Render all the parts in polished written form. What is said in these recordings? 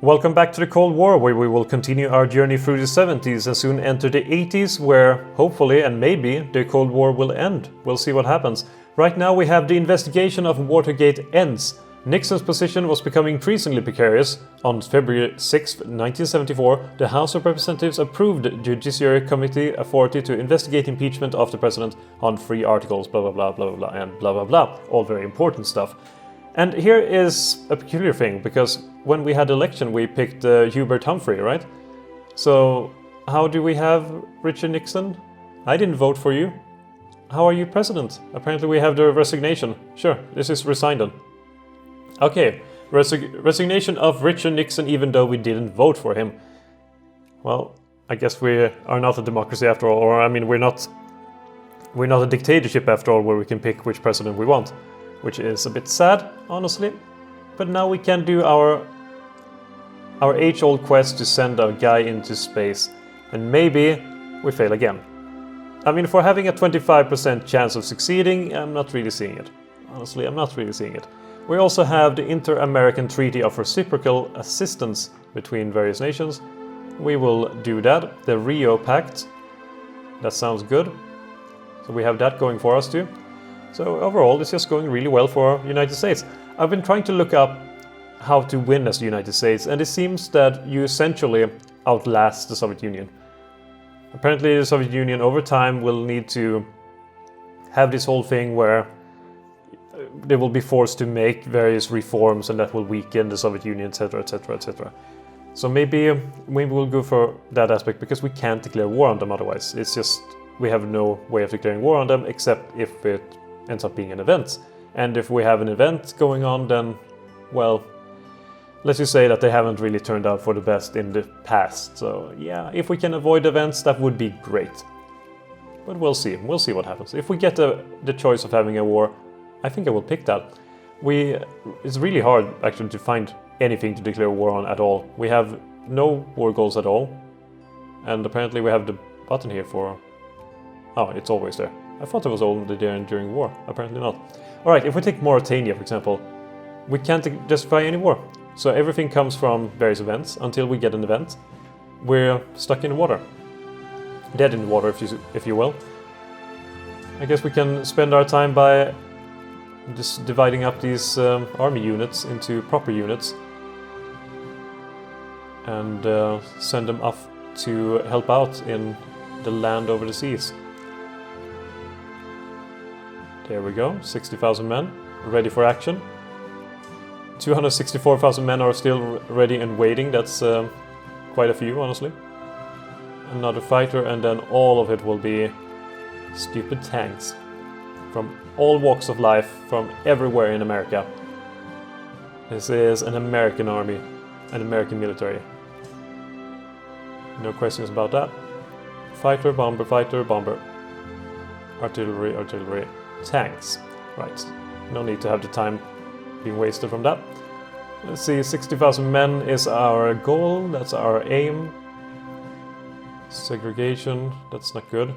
Welcome back to the Cold War, where we will continue our journey through the 70s and soon enter the 80s, where hopefully and maybe the Cold War will end. We'll see what happens. Right now we have the investigation of Watergate ends. Nixon's position was becoming increasingly precarious. On February 6, 1974, the House of Representatives approved the Judiciary Committee authority to investigate impeachment of the president on 3 articles, blah blah blah blah blah blah and blah blah blah. All very important stuff. And here is a peculiar thing, because when we had the election we picked Hubert Humphrey, right? So how do we have Richard Nixon? I didn't vote for you. How are you president? Apparently we have the resignation. Sure, this is resigned on. Okay, resignation of Richard Nixon even though we didn't vote for him. Well, I guess we are not a democracy after all, or I mean we're not a dictatorship after all where we can pick which president we want. Which is a bit sad, honestly. But now we can do our age-old quest to send a guy into space. And maybe we fail again. I mean, for having a 25% chance of succeeding, I'm not really seeing it. Honestly, I'm not really seeing it. We also have the Inter-American Treaty of Reciprocal Assistance between various nations. We will do that. The Rio Pact. That sounds good. So we have that going for us too. So overall, it's just going really well for the United States. I've been trying to look up how to win as the United States, and it seems that you essentially outlast the Soviet Union. Apparently the Soviet Union over time will need to have this whole thing where they will be forced to make various reforms and that will weaken the Soviet Union, etc, etc, etc. So maybe we'll go for that aspect because we can't declare war on them otherwise. It's just we have no way of declaring war on them except if it ends up being an event. And if we have an event going on, then, well, let's just say that they haven't really turned out for the best in the past. So yeah, if we can avoid events, that would be great. But we'll see what happens. If we get the choice of having a war, I think I will pick that. It's really hard actually to find anything to declare war on at all. We have no war goals at all. And apparently we have the button here for... Oh, it's always there. I thought it was only there during war. Apparently not. Alright, if we take Mauritania, for example, we can't justify any war. So everything comes from various events. Until we get an event, we're stuck in the water. Dead in the water, if you will. I guess we can spend our time by just dividing up these army units into proper units. And send them off to help out in the land over the seas. There we go, 60,000 men, ready for action. 264,000 men are still ready and waiting, that's quite a few, honestly. Another fighter, and then all of it will be stupid tanks. From all walks of life, from everywhere in America. This is an American army, an American military. No questions about that. Fighter, bomber, artillery, artillery. Tanks. Right. No need to have the time being wasted from that. Let's see, 60,000 men is our goal. That's our aim. Segregation. That's not good.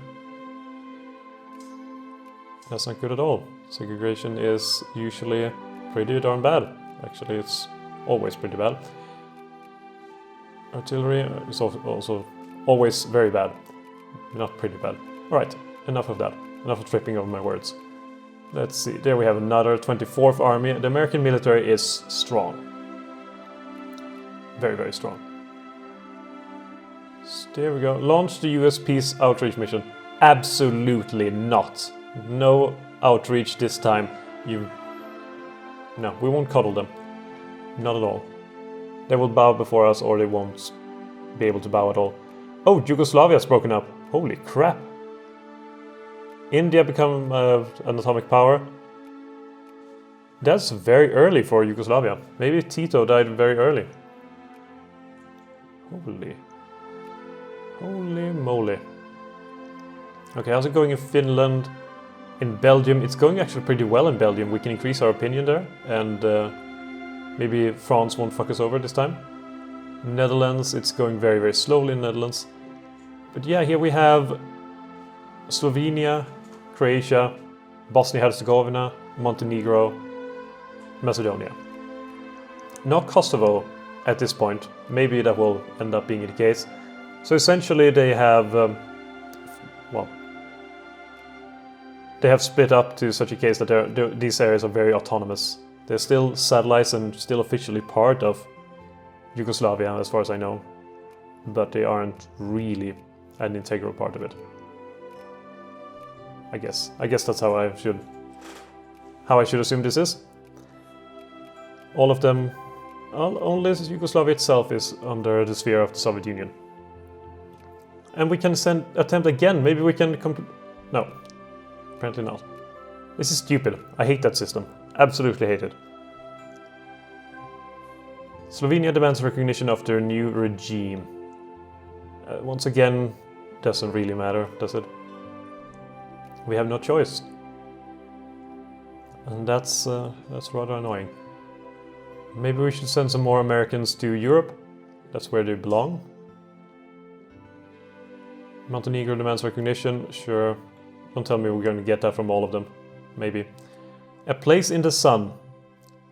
That's not good at all. Segregation is usually pretty darn bad. Actually, it's always pretty bad. Artillery is also always very bad. Not pretty bad. Alright, enough of that. Enough of tripping over my words. Let's see, there we have another 24th Army. The American military is strong. Very, very strong. So there we go. Launch the US Peace Outreach Mission. Absolutely not. No outreach this time. No, we won't cuddle them. Not at all. They will bow before us or they won't be able to bow at all. Oh, Yugoslavia's broken up. Holy crap. India become an atomic power. That's very early for Yugoslavia. Maybe Tito died very early. Holy moly. Okay, how's it going in Finland? In Belgium? It's going actually pretty well in Belgium. We can increase our opinion there. And maybe France won't fuck us over this time. Netherlands, it's going very, very slowly in Netherlands. But yeah, here we have Slovenia, Croatia, Bosnia-Herzegovina, Montenegro, Macedonia. Not Kosovo at this point. Maybe that will end up being the case. So essentially they have, they have split up to such a case that these areas are very autonomous. They're still satellites and still officially part of Yugoslavia, as far as I know, but they aren't really an integral part of it. I guess that's how I should assume this is. All of them, only Yugoslavia itself is under the sphere of the Soviet Union. And we can attempt again. Maybe we can no, apparently not. This is stupid. I hate that system. Absolutely hate it. Slovenia demands recognition of their new regime. Once again, doesn't really matter, does it? We have no choice. And that's rather annoying. Maybe we should send some more Americans to Europe. That's where they belong. Montenegro demands recognition. Sure. Don't tell me we're going to get that from all of them. Maybe. A place in the sun.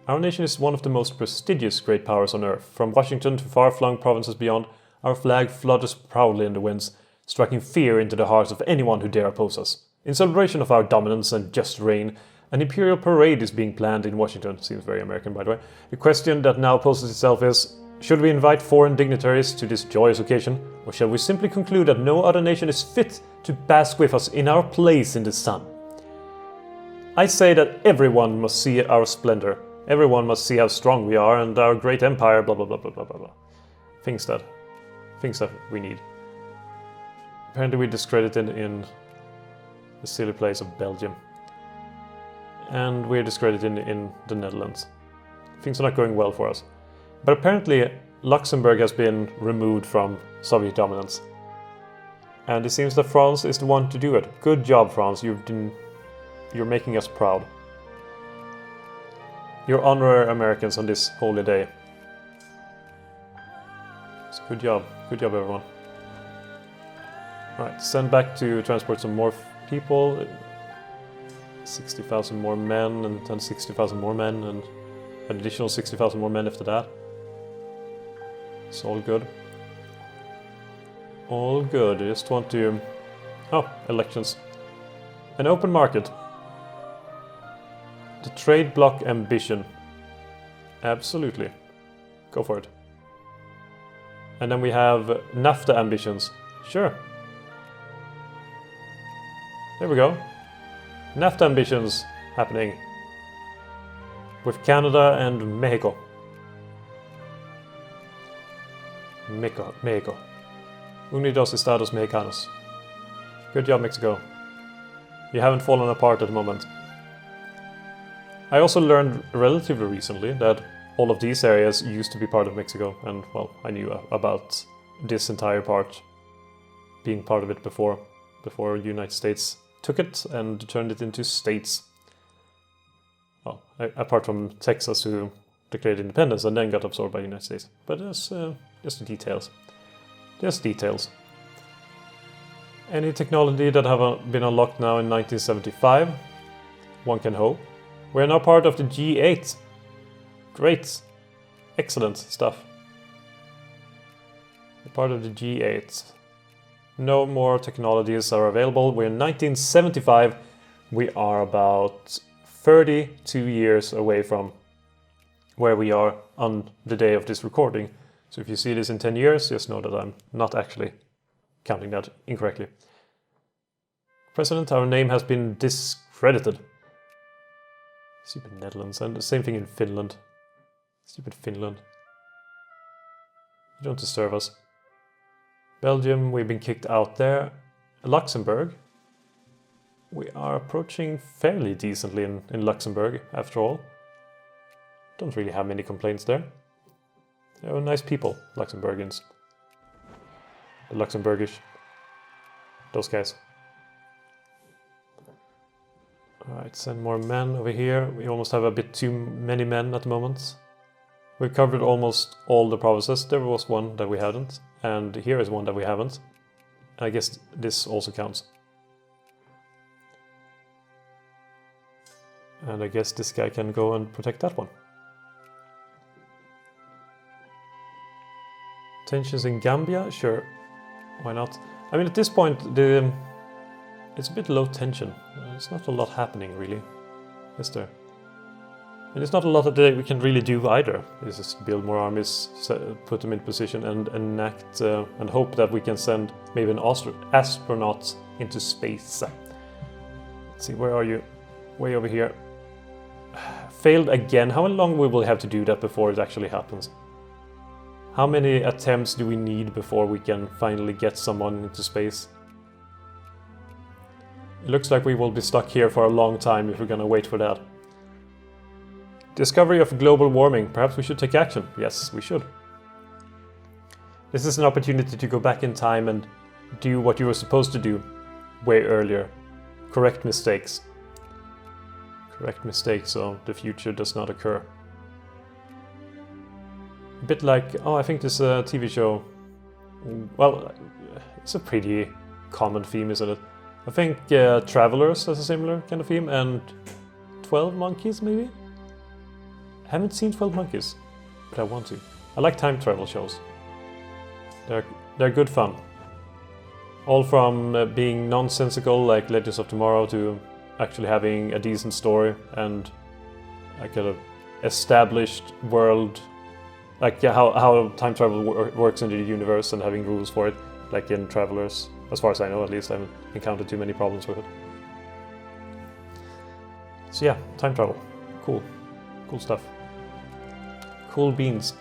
Our nation is one of the most prestigious great powers on earth. From Washington to far-flung provinces beyond, our flag flutters proudly in the winds, striking fear into the hearts of anyone who dare oppose us. In celebration of our dominance and just reign, an imperial parade is being planned in Washington. Seems very American, by the way. The question that now poses itself is, should we invite foreign dignitaries to this joyous occasion, or shall we simply conclude that no other nation is fit to bask with us in our place in the sun? I say that everyone must see our splendor. Everyone must see how strong we are and our great empire, blah blah blah blah blah blah blah. Things that we need. Apparently we discredited in the silly place of Belgium. And we're discredited in the Netherlands. Things are not going well for us. But apparently Luxembourg has been removed from Soviet dominance. And it seems that France is the one to do it. Good job, France. You're making us proud. You're honorary Americans on this holy day. It's good job. Good job, everyone. Alright, send back to transport some more people. 60,000 more men, and then 60,000 more men, and an additional 60,000 more men after that. It's all good. All good. I just want to... Oh, elections. An open market. The trade bloc ambition. Absolutely. Go for it. And then we have NAFTA ambitions. Sure. There we go. NAFTA ambitions happening. With Canada and Mexico. Mexico. Unidos Estados Mexicanos. Good job, Mexico. You haven't fallen apart at the moment. I also learned relatively recently that all of these areas used to be part of Mexico, and well, I knew about this entire part being part of it before the United States took it and turned it into states. Well, apart from Texas, who declared independence and then got absorbed by the United States. But that's just the details. Just details. Any technology that have been unlocked now in 1975, one can hope. We're now part of the G8. Great. Excellent stuff. We're part of the G8. No more technologies are available. We're in 1975. We are about 32 years away from where we are on the day of this recording. So if you see this in 10 years, just know that I'm not actually counting that incorrectly. President, our name has been discredited. Stupid Netherlands, and the same thing in Finland. Stupid Finland. You don't deserve us. Belgium, we've been kicked out there. Luxembourg. We are approaching fairly decently in Luxembourg, after all. Don't really have many complaints there. They're nice people, Luxembourgians. The Luxembourgish. Those guys. Alright, send more men over here. We almost have a bit too many men at the moment. We've covered almost all the provinces. There was one that we hadn't. And here is one that we haven't. I guess this also counts. And I guess this guy can go and protect that one. Tensions in Gambia? Sure. Why not? I mean, at this point, it's a bit low tension. There's not a lot happening, really, is there? And it's not a lot that we can really do either. It's just build more armies, put them in position, and enact and hope that we can send maybe an astronaut into space. Let's see, where are you? Way over here. Failed again. How long will we have to do that before it actually happens? How many attempts do we need before we can finally get someone into space? It looks like we will be stuck here for a long time if we're gonna wait for that. Discovery of global warming. Perhaps we should take action. Yes, we should. This is an opportunity to go back in time and do what you were supposed to do way earlier. Correct mistakes. Correct mistakes so the future does not occur. A bit like, oh, I think this TV show, well, it's a pretty common theme, isn't it? I think Travelers has a similar kind of theme, and 12 Monkeys, maybe? I haven't seen 12 Monkeys, but I want to. I like time travel shows. They're good fun. All from being nonsensical, like Legends of Tomorrow, to actually having a decent story and a kind of established world, like how time travel works in the universe and having rules for it, like in Travelers. As far as I know, at least, I haven't encountered too many problems with it. So yeah, time travel. Cool. Cool stuff. Cool beans.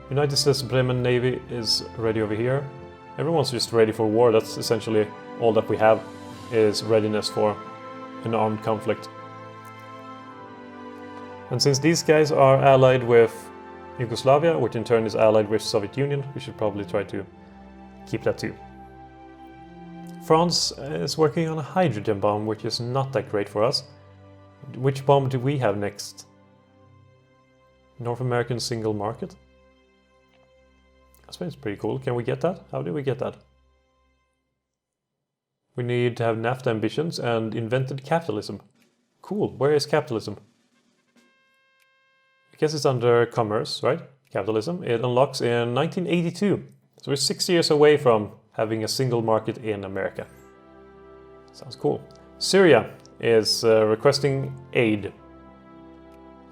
United States Bremen Navy is ready over here. Everyone's just ready for war. That's essentially all that we have, is readiness for an armed conflict. And since these guys are allied with Yugoslavia, which in turn is allied with Soviet Union, we should probably try to keep that too. France is working on a hydrogen bomb, which is not that great for us. Which bomb do we have next? North American single market? I suppose it's pretty cool. Can we get that? How do we get that? We need to have NAFTA ambitions and invented capitalism. Cool. Where is capitalism? I guess it's under commerce, right? Capitalism. It unlocks in 1982. So we're 6 years away from having a single market in America. Sounds cool. Syria is requesting aid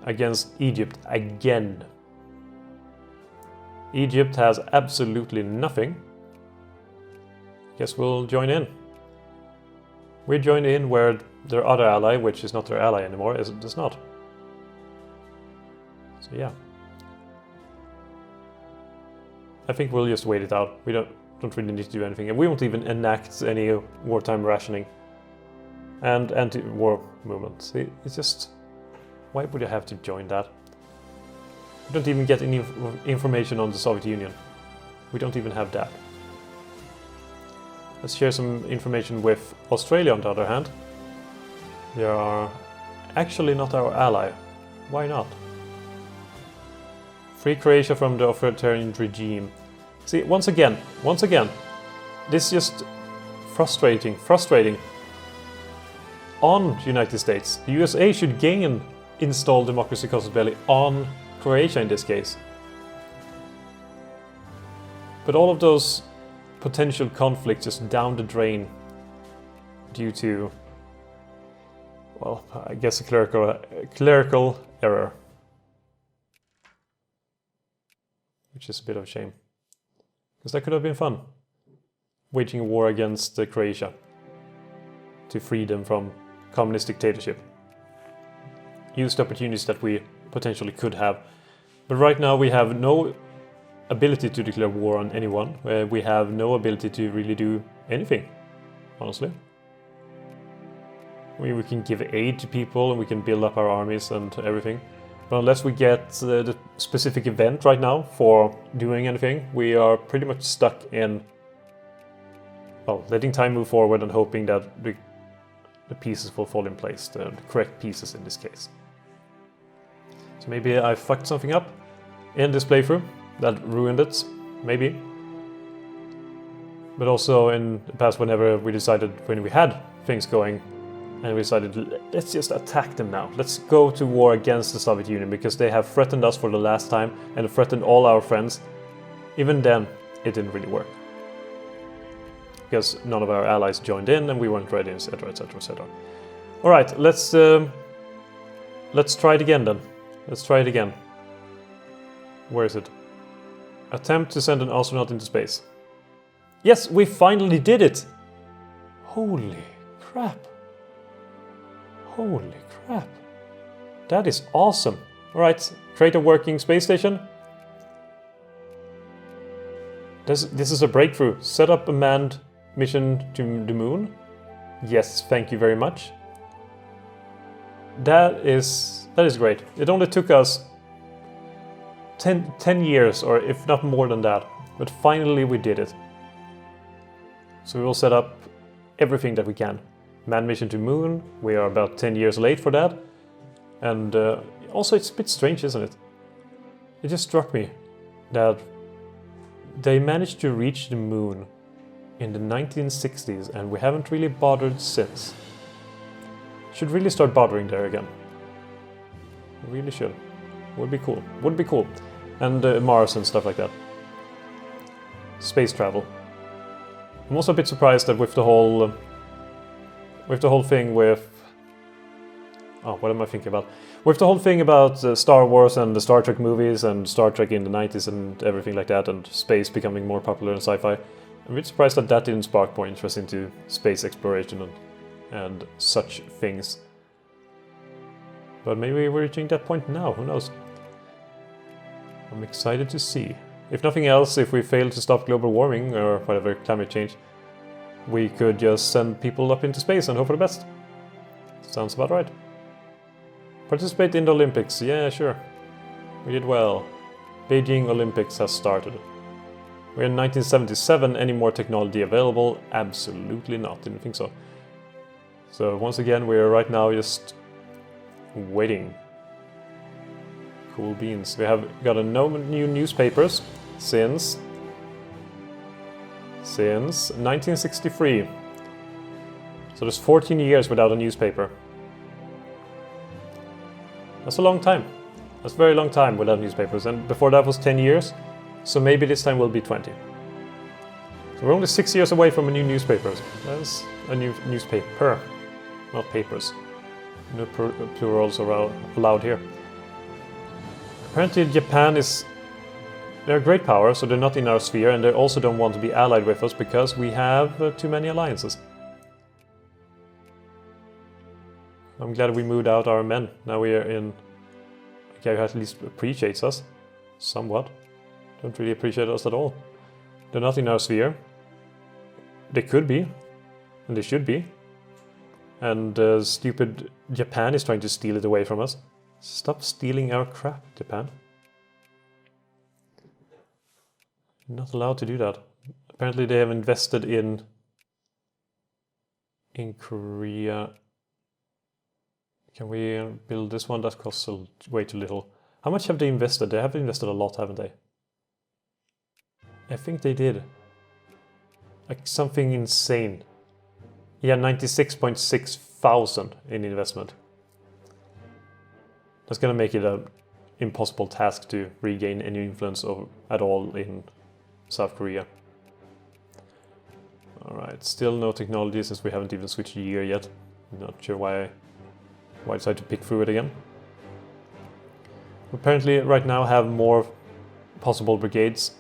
against Egypt again. Egypt has absolutely nothing. Guess we'll join in. We join in where their other ally, which is not their ally anymore, does not. So yeah. I think we'll just wait it out. We don't really need to do anything, and we won't even enact any wartime rationing and anti-war movement. It's just, why would you have to join that? We don't even get any information on the Soviet Union. We don't even have that. Let's share some information with Australia, on the other hand. They are actually not our ally. Why not? Free Croatia from the authoritarian regime. See, once again, this is just frustrating. On the United States. The USA should install democracy casus belli on Croatia in this case. But all of those potential conflicts just down the drain due to, well, I guess a clerical error. Which is a bit of a shame. Because that could have been fun. Waging a war against Croatia to free them from communist dictatorship. Use the opportunities that we potentially could have. But right now we have no ability to declare war on anyone. We have no ability to really do anything, honestly. I mean, we can give aid to people and we can build up our armies and everything. But unless we get the specific event right now for doing anything, we are pretty much stuck in, well, letting time move forward and hoping that the pieces will fall in place, the correct pieces in this case. So maybe I fucked something up in this playthrough that ruined it, maybe. But also in the past, when we had things going, and we decided, let's just attack them now. Let's go to war against the Soviet Union because they have threatened us for the last time and threatened all our friends. Even then, it didn't really work. Because none of our allies joined in and we weren't ready, etc, etc, etc. Alright, let's try it again then. Let's try it again. Where is it? Attempt to send an astronaut into space. Yes, we finally did it! Holy crap. Holy crap. That is awesome. Alright, create a working space station. This is a breakthrough. Set up a manned mission to the moon. Yes, thank you very much. That is great. It only took us 10 years, or if not more than that. But finally we did it. So we will set up everything that we can. Manned mission to moon. We are about 10 years late for that. And also it's a bit strange, isn't it? It just struck me that they managed to reach the moon in the 1960s and we haven't really bothered since. Should really start bothering there again. Really should. Would be cool. Would be cool. And Mars and stuff like that. Space travel. I'm also a bit surprised that with the whole thing with... Oh, what am I thinking about? With the whole thing about Star Wars and the Star Trek movies and Star Trek in the 90s and everything like that, and space becoming more popular in sci-fi, I'm a bit surprised that that didn't spark more interest into space exploration and such things. But maybe we're reaching that point now, who knows? I'm excited to see. If nothing else, if we fail to stop global warming or whatever, climate change, we could just send people up into space and hope for the best. Sounds about right. Participate in the Olympics. Yeah, sure. We did well. Beijing Olympics has started. We're in 1977. Any more technology available? Absolutely not. Didn't think so. So once again, we're right now just waiting. Cool beans. We have got no new newspapers since 1963. So there's 14 years without a newspaper. That's a long time. That's a very long time without newspapers, and before that was 10 years, so maybe this time will be 20. So we're only 6 years away from a new newspaper. That's a new newspaper, not papers. No plurals are allowed here. Apparently Japan is... They're a great power, so they're not in our sphere, and they also don't want to be allied with us because we have too many alliances. I'm glad we moved out our men. Now we are in... Okay, who at least appreciates us. Somewhat. Don't really appreciate us at all. They're not in our sphere. They could be. And they should be. And stupid Japan is trying to steal it away from us. Stop stealing our crap, Japan. You're not allowed to do that. Apparently they have invested in Korea. Can we build this one? That costs way too little. How much have they invested? They have invested a lot, haven't they? I think they did. Like something insane. Yeah, 96.6 thousand in investment. That's gonna make it an impossible task to regain any influence at all in South Korea. Alright, still no technology since we haven't even switched gear yet. Not sure why I decided to pick through it again. We apparently right now have more possible brigades.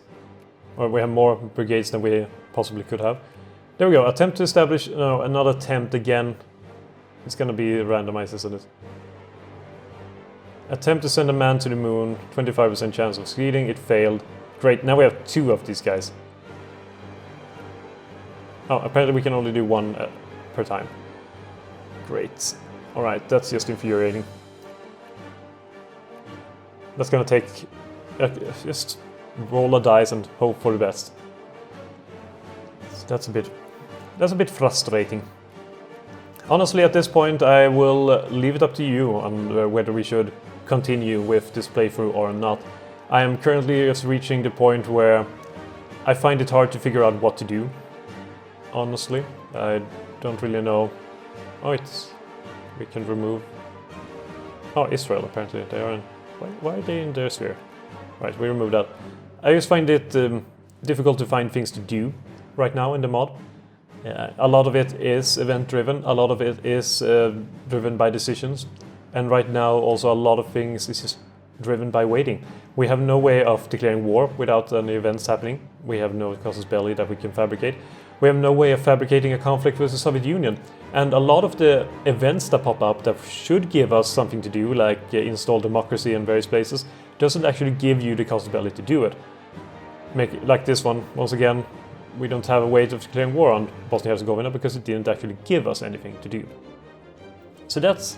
Or we have more brigades than we possibly could have. There we go, attempt to establish... No, another attempt again. It's gonna be randomized, isn't it? Attempt to send a man to the moon, 25% chance of succeeding, it failed. Great, now we have 2 of these guys. Oh, apparently we can only do 1 per time. Great. Alright, that's just infuriating. That's gonna take... just roll a dice and hope for the best. So that's a bit frustrating. Honestly, at this point I will leave it up to you on whether we should continue with this playthrough or not. I am currently just reaching the point where I find it hard to figure out what to do. Honestly, I don't really know. Oh, we can remove... Oh, Israel, apparently. They are in... Why are they in their sphere? Right, we removed that. I just find it difficult to find things to do right now in the mod. A lot of it is event driven, a lot of it is driven by decisions, and right now also a lot of things is just driven by waiting. We have no way of declaring war without any events happening. We have no casus belli that we can fabricate. We have no way of fabricating a conflict with the Soviet Union. And a lot of the events that pop up that should give us something to do, like install democracy in various places, doesn't actually give you the casus belli to do it. Like this one, once again, we don't have a way of declaring war on Bosnia-Herzegovina because it didn't actually give us anything to do. So that's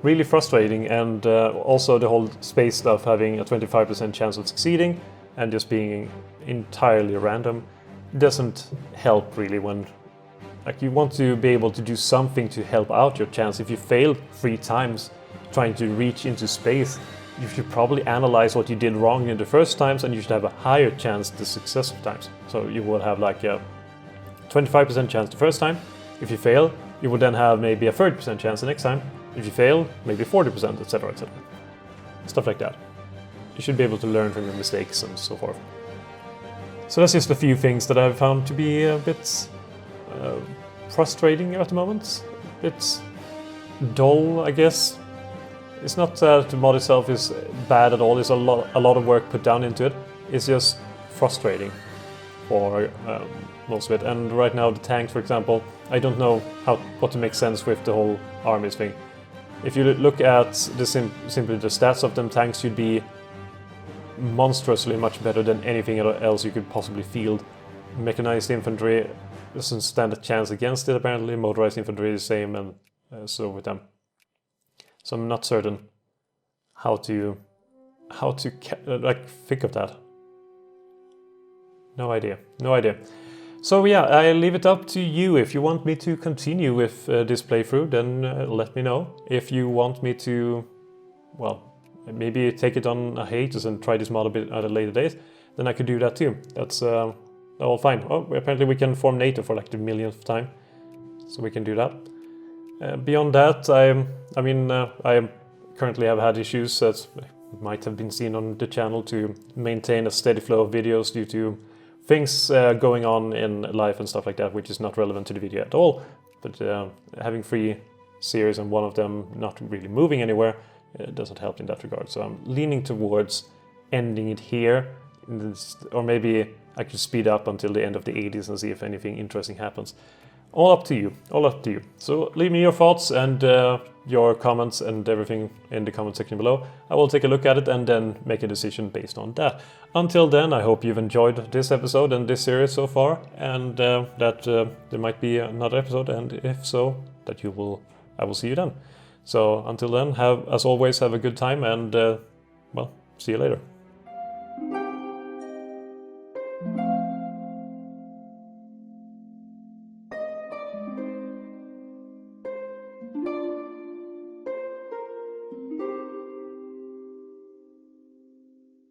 really frustrating, and also the whole space stuff having a 25% chance of succeeding and just being entirely random doesn't help really when you want to be able to do something to help out your chance. If you failed 3 times trying to reach into space, you should probably analyze what you did wrong in the first times, and you should have a higher chance the successive times. So you will have like a 25% chance the first time. If you fail, you will then have maybe a 30% chance the next time. If you fail, maybe 40%, etc., etc. Stuff like that. You should be able to learn from your mistakes and so forth. So that's just a few things that I've found to be a bit frustrating at the moment. A bit dull, I guess. It's not that the mod itself is bad at all. There's a lot of work put down into it. It's just frustrating for most of it. And right now the tanks, for example, I don't know what to make sense with the whole armies thing. If you look at simply the stats of them, tanks should be monstrously much better than anything else you could possibly field. Mechanized infantry doesn't stand a chance against it apparently. Motorized infantry is the same, and so with them. So I'm not certain how to think of that. No idea. So yeah, I leave it up to you. If you want me to continue with this playthrough, then let me know. If you want me to, well, maybe take it on a hiatus and try this mod a bit at a later date, then I could do that too. That's all fine. Oh, apparently we can form NATO for like the millionth time, so we can do that. Beyond that, I currently have had issues that might have been seen on the channel to maintain a steady flow of videos due to things going on in life and stuff like that, which is not relevant to the video at all. But having 3 series and one of them not really moving anywhere doesn't help in that regard. So I'm leaning towards ending it here, or maybe I could speed up until the end of the 80s and see if anything interesting happens. All up to you. So leave me your thoughts and your comments and everything in the comment section below. I will take a look at it and then make a decision based on that. Until then, I hope you've enjoyed this episode and this series so far, and that there might be another episode, and if so, that I will see you then. So until then, as always, have a good time, and well, see you later.